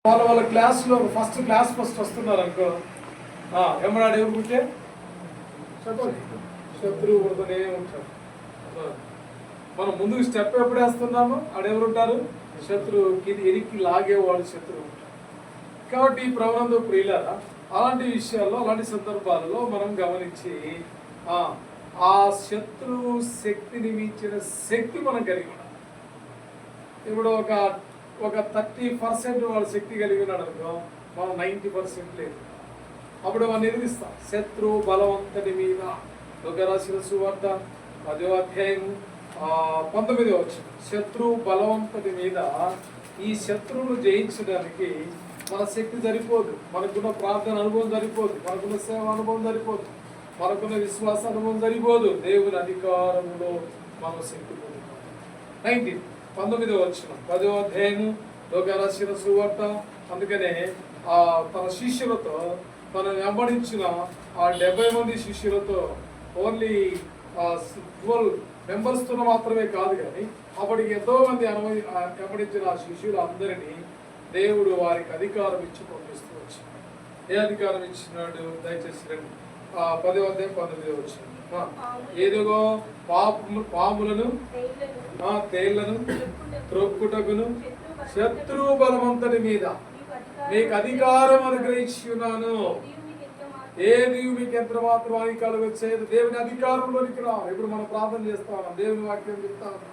వాళ్ళ క్లాస్లో ఫస్ట్ వస్తున్నారు అనుకో, ఎమ్మడాడు ఎవరు పుట్టే చెప్పండి, శత్రువు పుడుతూనే ఉంటాడు. మనం ముందుకు స్టెప్ ఎప్పుడు వేస్తున్నామో ఆడెవరు ఉంటారు, శత్రువుకి ఎరికి లాగేవాడు శత్రువు ఉంటాడు. కాబట్టి ఈ ప్రవణంలో ప్రియులారా, అలాంటి విషయాల్లో అలాంటి సందర్భాలలో మనం గమనించి ఆ శత్రువు శక్తిని మించిన శక్తి మనం కలిగి ఉన్నాం. ఇప్పుడు ఒక 30% వాళ్ళ శక్తి కలిగి ఉన్నాడు అనుకో, మనం 90% లేదు. అప్పుడు మనం ఎదిరిస్తాం. శత్రువు బలవంతుడి మీద రాసిన సువార్త 10వ అధ్యాయము 19వ వచనం. శత్రువు బలవంతుడి మీద, ఈ శత్రువును జయించడానికి మన శక్తి సరిపోదు, మనకున్న ప్రార్థన అనుభవం సరిపోదు, మనకున్న సేవ అనుభవం సరిపోదు, మనకున్న విశ్వాస అనుభవం సరిపోదు. దేవుని అధికారంలో మనం శక్తి పొందుతాం. 19వ వచనం 10వ అధ్యాయము రాసిన సువార్త. అందుకనే తన శిష్యులతో, తను వెంబడించిన 70 మంది శిష్యులతో ఓన్లీ 12 మెంబర్స్తో మాత్రమే కాదు, కానీ అప్పటికి ఎంతో మంది వెంబడించిన ఆ శిష్యులు అందరినీ దేవుడు వారికి అధికారం ఇచ్చి పంపిస్తూ వచ్చాడు. ఏ అధికారం ఇచ్చినాడు? దయచేసి రండి. 10వ అధ్యాయం 19వ వచనం. ఏదిగో పాములను తేళ్లను త్రొక్కుటకును శత్రువు బలవంతుడి మీద మీకు అధికారం అనుగ్రహించి ఉన్నాను. ఏది మీకు ఎంత మాత్రమానికి కలుగొచ్చేది. దేవుని అధికారంలోనికి రా. ఇప్పుడు మనం ప్రార్థన చేస్తా ఉన్నాం, దేవుని వాక్యం చెప్తా ఉన్నాం.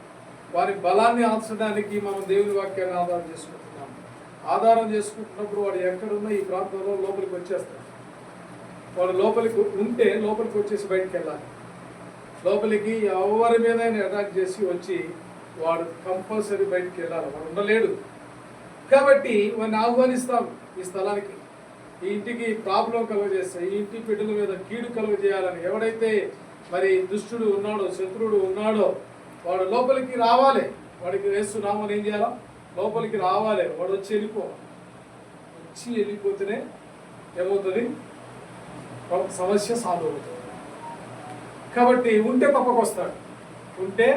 వారి బలాన్ని ఆల్చడానికి మనం దేవుని వాక్యాన్ని ఆధారం చేసుకుంటున్నాం. ఆధారం చేసుకుంటున్నప్పుడు వాడు ఎక్కడున్నా ఈ ప్రాంతంలో లోపలికి వచ్చేస్తాడు. వాడు లోపలికి ఉంటే లోపలికి వచ్చేసి బయటికి వెళ్ళాలి. లోపలికి ఎవరి మీద అటాక్ చేసి వచ్చి వాడు కంపల్సరీ బయటికి వెళ్ళాలి. వాడు ఉండలేడు. కాబట్టి వాడిని ఆహ్వానిస్తాం ఈ స్థలానికి. ఈ ఇంటికి ప్రాబ్లం కలుగజేస్తే, ఈ ఇంటి బిడ్డల మీద కీడు కలుగజేయాలని ఎవడైతే మరి దుష్టుడు ఉన్నాడో, శత్రువుడు ఉన్నాడో, వాడు లోపలికి రావాలి. వాడికి వేస్తున్నామని ఏం చేయాలా? లోపలికి రావాలి. వాడు వచ్చి వెళ్ళిపోవాలి. వచ్చి వెళ్ళిపోతేనే ఏమవుతుంది? సమస్య సాల్వ్ అవుతుంది. కాబట్టి ఉంటే తప్పకొస్తాడు, ఉంటే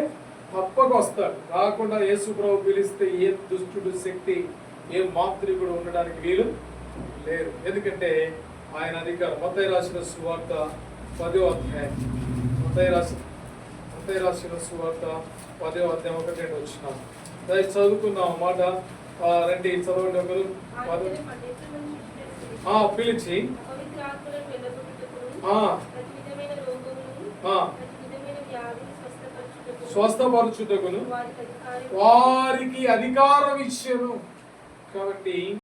తప్పకొస్తాడు. రాకుండా యేసు ప్రభు పిలిస్తే ఏ దుష్టుడు శక్తి, ఏ మాంత్రికుడు ఉండడానికి వీలు లేరు. ఎందుకంటే ఆయన అధికారం. మత్తయి రాసిన సువార్త 10వ అధ్యాయం, మత్తయి రాసిన సువార్త 10వ అధ్యాయం 1-2 వచ్చిన దయచేసి చదువుకున్నాం మాట. రండి చదవండి. ఒకరు పిలిచి స్వస్థపరచుటకును వారికి అధికారం ఇచ్చెను. కాబట్టి